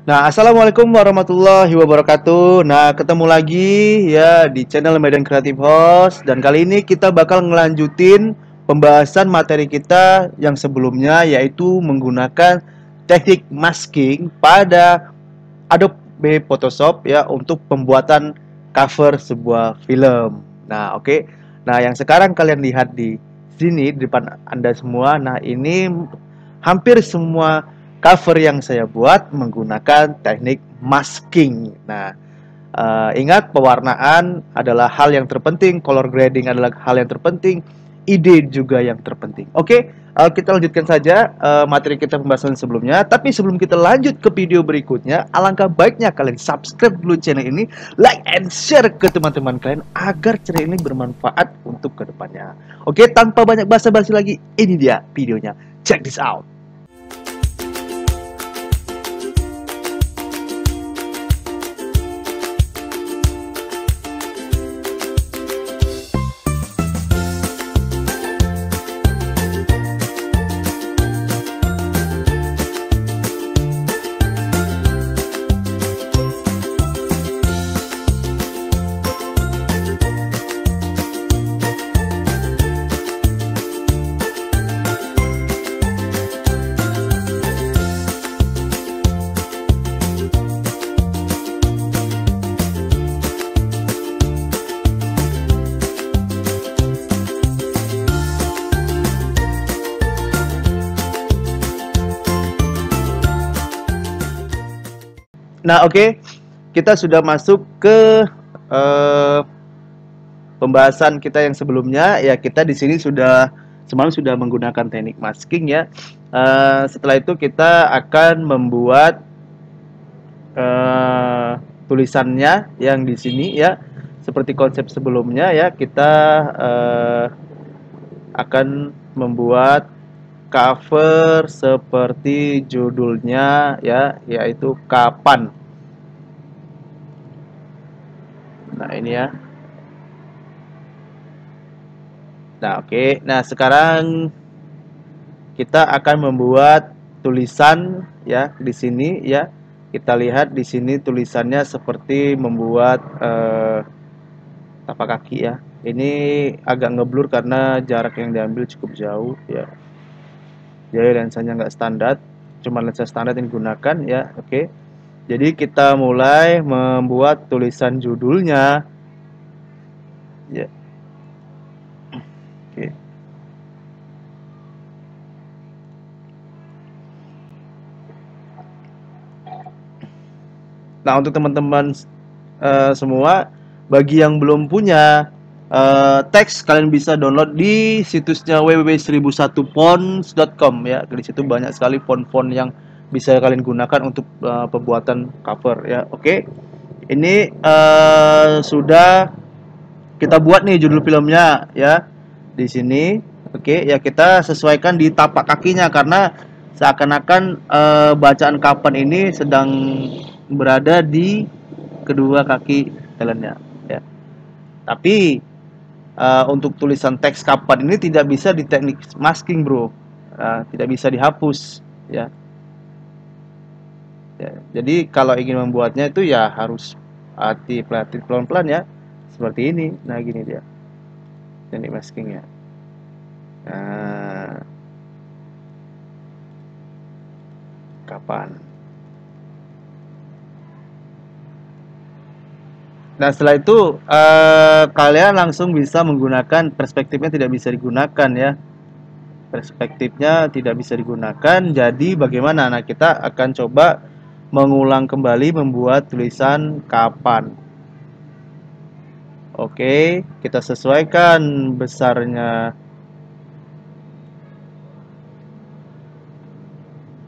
Nah, assalamualaikum warahmatullahi wabarakatuh. Nah, ketemu lagi ya di channel Medan Creative Host, dan kali ini kita bakal ngelanjutin pembahasan materi kita yang sebelumnya, yaitu menggunakan teknik masking pada Adobe Photoshop ya untuk pembuatan cover sebuah film. Nah, oke. Nah, yang sekarang kalian lihat di sini di depan Anda semua, nah ini hampir semua cover yang saya buat menggunakan teknik masking. Nah, ingat pewarnaan adalah hal yang terpenting, color grading adalah hal yang terpenting, ide juga yang terpenting. Oke, kita lanjutkan saja materi kita pembahasan sebelumnya. Tapi sebelum kita lanjut ke video berikutnya, alangkah baiknya kalian subscribe dulu channel ini, like and share ke teman-teman kalian agar channel ini bermanfaat untuk kedepannya. Oke, tanpa banyak basa-basi lagi, ini dia videonya. Check this out. Nah, oke, kita sudah masuk ke eh, pembahasan kita yang sebelumnya. Ya, kita di sini sudah semalam sudah menggunakan teknik masking ya. Setelah itu kita akan membuat tulisannya yang di sini ya, seperti konsep sebelumnya ya. Kita akan membuat cover seperti judulnya ya, yaitu kapan. Nah, ini ya. Nah, oke. Nah, sekarang kita akan membuat tulisan ya di sini ya. Kita lihat di sini tulisannya seperti membuat tapak kaki ya. Ini agak ngeblur karena jarak yang diambil cukup jauh ya. Jadi lensanya nggak standar, cuma lensa standar yang digunakan ya. Oke. Jadi kita mulai membuat tulisan judulnya ya. Oke. Nah, untuk teman-teman semua, bagi yang belum punya teks, kalian bisa download di situsnya www.1001fonts.com ya. Di situ banyak sekali font-font yang bisa kalian gunakan untuk pembuatan cover ya. Oke. Ini sudah kita buat nih judul filmnya ya. Di sini. Oke, ya kita sesuaikan di tapak kakinya karena seakan-akan bacaan kapan ini sedang berada di kedua kaki talentnya ya. Tapi untuk tulisan teks kapan ini tidak bisa di teknik masking, bro. Tidak bisa dihapus ya. Ya, jadi kalau ingin membuatnya itu ya harus hati-hati pelan-pelan ya. Seperti ini. Nah, gini dia. Teknik maskingnya. Nah, kapan? Nah, setelah itu kalian langsung bisa menggunakan, perspektifnya tidak bisa digunakan ya. Perspektifnya tidak bisa digunakan. Jadi bagaimana? Nah, kita akan coba mengulang kembali membuat tulisan kapan. Oke, kita sesuaikan besarnya.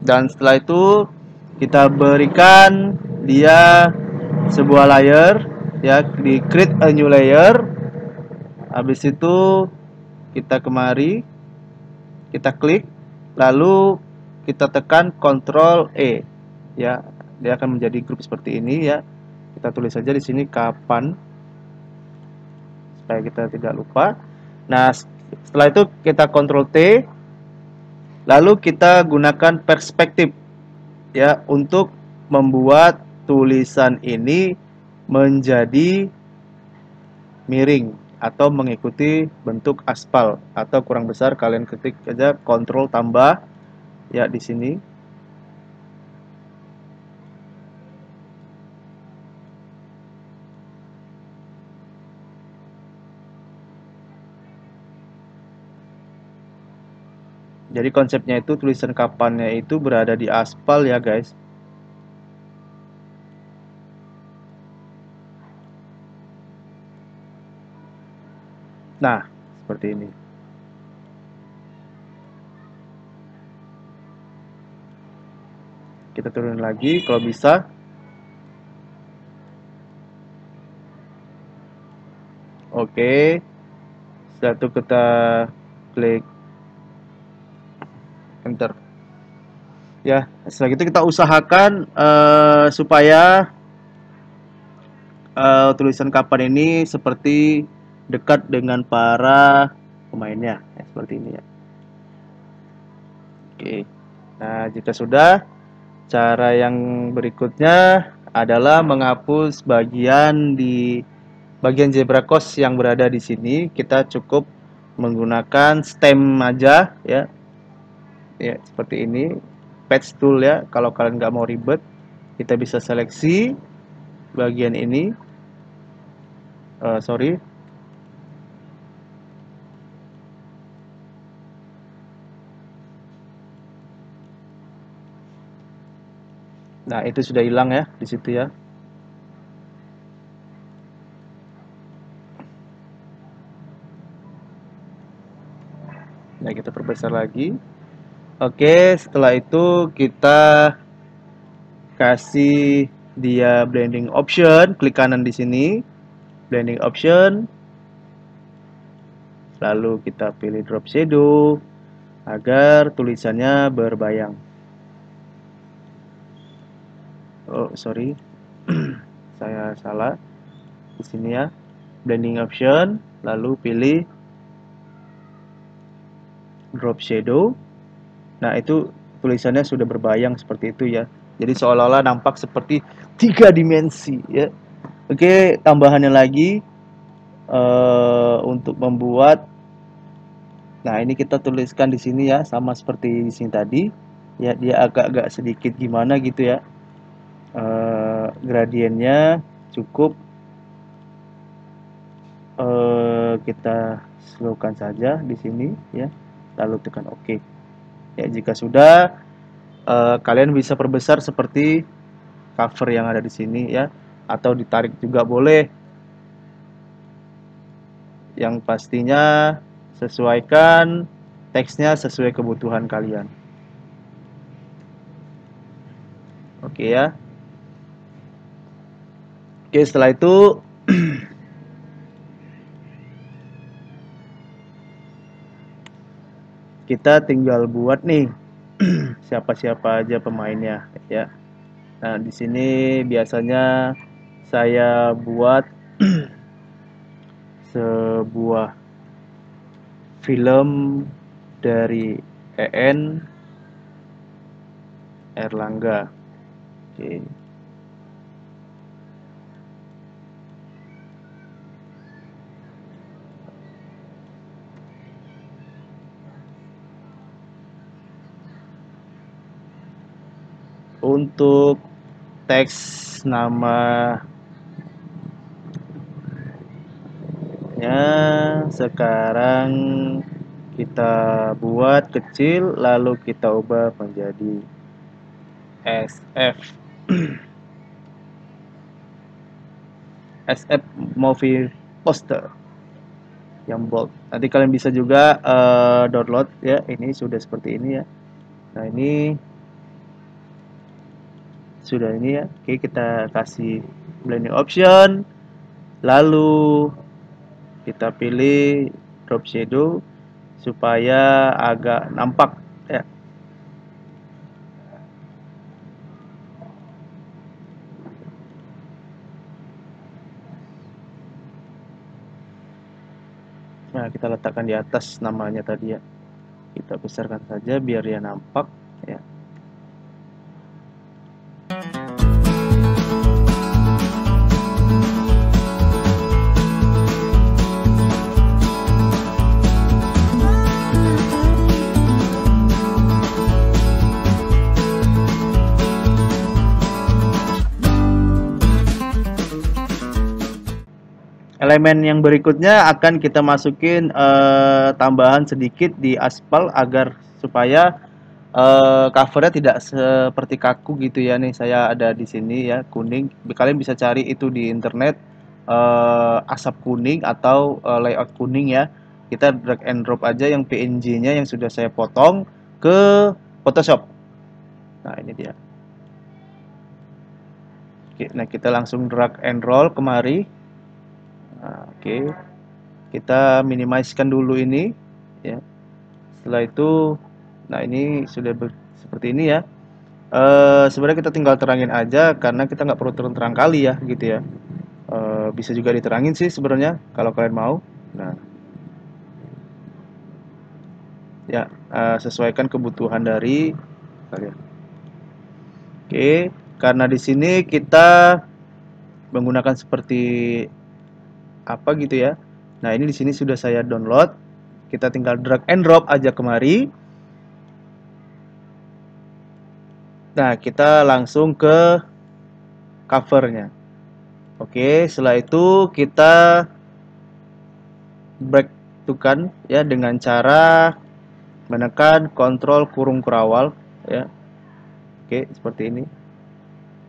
Dan setelah itu kita berikan dia sebuah layer ya, di create a new layer. Habis itu kita kemari, kita klik, lalu kita tekan Ctrl E ya, dia akan menjadi grup seperti ini ya. Kita tulis saja di sini kapan supaya kita tidak lupa. Nah, setelah itu kita Ctrl T, lalu kita gunakan perspektif ya untuk membuat tulisan ini menjadi miring atau mengikuti bentuk aspal, atau kurang besar kalian ketik aja Ctrl tambah ya di sini. Jadi konsepnya itu tulisan kapannya itu berada di aspal ya guys. Nah, seperti ini. Kita turun lagi kalau bisa. Oke. Setelah itu kita klik enter. Ya, setelah itu kita usahakan supaya tulisan kapan ini seperti dekat dengan para pemainnya, ya, seperti ini ya. Oke. Nah, jika sudah, cara yang berikutnya adalah menghapus bagian zebra cross yang berada di sini. Kita cukup menggunakan stem aja ya. Ya, seperti ini. Patch tool ya. Kalau kalian nggak mau ribet, kita bisa seleksi bagian ini. Sorry. Nah, itu sudah hilang ya di situ ya. Nah, kita perbesar lagi. Oke, setelah itu kita kasih dia blending option, klik kanan di sini, blending option. Lalu kita pilih drop shadow agar tulisannya berbayang. Oh, sorry. Saya salah. Di sini ya. Blending option, lalu pilih drop shadow. Nah, itu tulisannya sudah berbayang seperti itu ya. Jadi seolah-olah nampak seperti 3 dimensi ya. Oke, tambahannya lagi untuk membuat. Nah, ini kita tuliskan di sini ya, sama seperti di sini tadi. Ya, dia agak-agak sedikit gimana gitu ya. Gradiennya cukup kita slowkan saja di sini ya. Lalu tekan OK. Ya, jika sudah kalian bisa perbesar seperti cover yang ada di sini ya, atau ditarik juga boleh. Yang pastinya sesuaikan teksnya sesuai kebutuhan kalian. Oke ya. Oke, setelah itu kita tinggal buat nih siapa-siapa aja pemainnya ya. Nah, di sini biasanya saya buat sebuah film dari EN Erlangga. Oke. Untuk teks namanya sekarang kita buat kecil lalu kita ubah menjadi SF. SF movie poster yang bold. Nanti kalian bisa juga download ya, ini sudah seperti ini ya. Nah, ini sudah ini ya. Oke, kita kasih blending option, lalu kita pilih drop shadow supaya agak nampak ya. Nah, kita letakkan di atas namanya tadi ya. Kita besarkan saja biar dia nampak ya. Elemen yang berikutnya akan kita masukin tambahan sedikit di aspal agar supaya covernya tidak seperti kaku gitu ya. Nih saya ada di sini ya, kuning. Kalian bisa cari itu di internet, asap kuning atau layout kuning ya. Kita drag and drop aja yang PNG-nya yang sudah saya potong ke Photoshop. Nah ini dia. Oke, nah kita langsung drag and roll kemari. Nah, oke, kita minimizekan dulu ini ya. Setelah itu, nah ini sudah seperti ini ya. Sebenarnya kita tinggal terangin aja karena kita nggak perlu terang-terang kali ya gitu ya. Bisa juga diterangin sih sebenarnya kalau kalian mau. Nah ya, sesuaikan kebutuhan dari kalian. Oke, karena di sini kita menggunakan seperti apa gitu ya. Nah ini di sini sudah saya download. Kita tinggal drag and drop aja kemari. Nah kita langsung ke covernya. Oke, setelah itu kita break tukan ya dengan cara menekan kontrol kurung kurawal ya. Oke, seperti ini.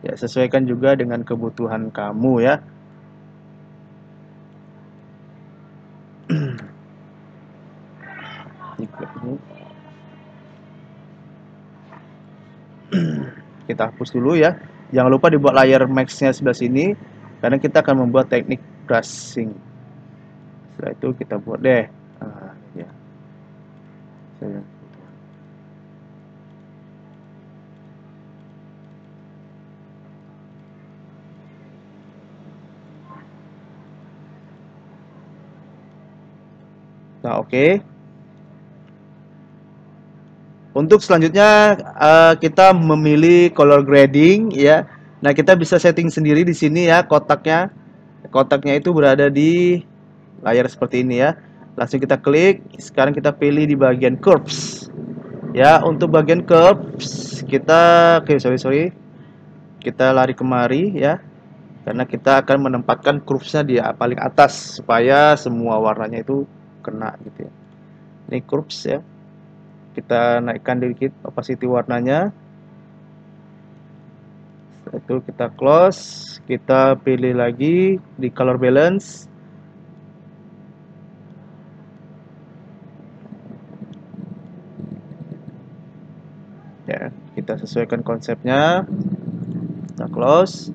Ya, sesuaikan juga dengan kebutuhan kamu ya. Kita hapus dulu ya. Jangan lupa dibuat layar max-nya sebelah sini karena kita akan membuat teknik brushing. Setelah itu kita buat deh. Ya. Nah, oke. Untuk selanjutnya kita memilih color grading ya. Nah, kita bisa setting sendiri di sini ya kotaknya. Kotaknya itu berada di layar seperti ini ya. Langsung kita klik. Sekarang kita pilih di bagian curves. Ya, untuk bagian curves kita sorry. Kita lari kemari ya. Karena kita akan menempatkan curves-nya di paling atas supaya semua warnanya itu kena gitu ya. Ini curves ya. Kita naikkan sedikit opacity warnanya. Setelah itu kita close, kita pilih lagi di color balance. Ya, kita sesuaikan konsepnya. Kita close.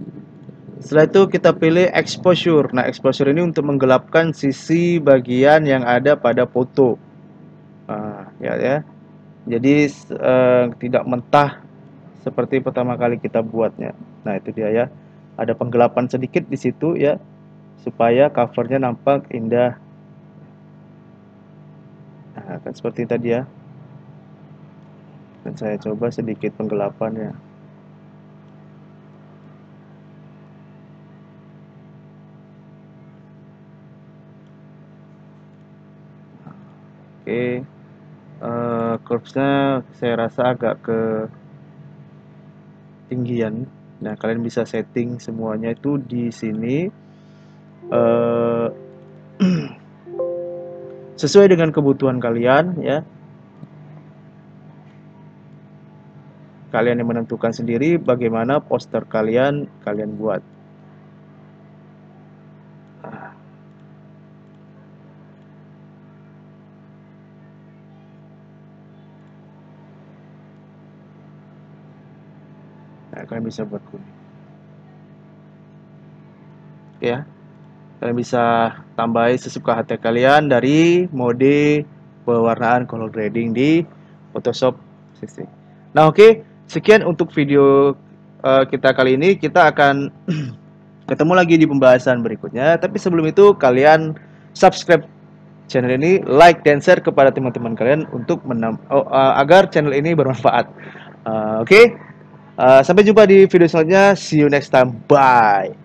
Setelah itu kita pilih exposure. Nah, exposure ini untuk menggelapkan sisi bagian yang ada pada foto. Nah, ya. Jadi tidak mentah seperti pertama kali kita buatnya. Nah, itu dia ya. Ada penggelapan sedikit di situ ya, supaya covernya nampak indah. Nah, kan seperti tadi ya. Dan saya coba sedikit penggelapannya. Oke, curves-nya saya rasa agak ke tinggian. Nah, kalian bisa setting semuanya itu di sini sesuai dengan kebutuhan kalian ya. Kalian yang menentukan sendiri bagaimana poster kalian buat. Nah, kalian bisa buat kuning. Oke ya. Kalian bisa tambahin sesuka hati kalian dari mode pewarnaan color grading di Photoshop 16. Nah, oke, sekian untuk video kita kali ini. Kita akan ketemu lagi di pembahasan berikutnya. Tapi sebelum itu kalian subscribe channel ini, like dan share kepada teman-teman kalian untuk agar channel ini bermanfaat. Oke. Sampai jumpa di video selanjutnya. See you next time. Bye.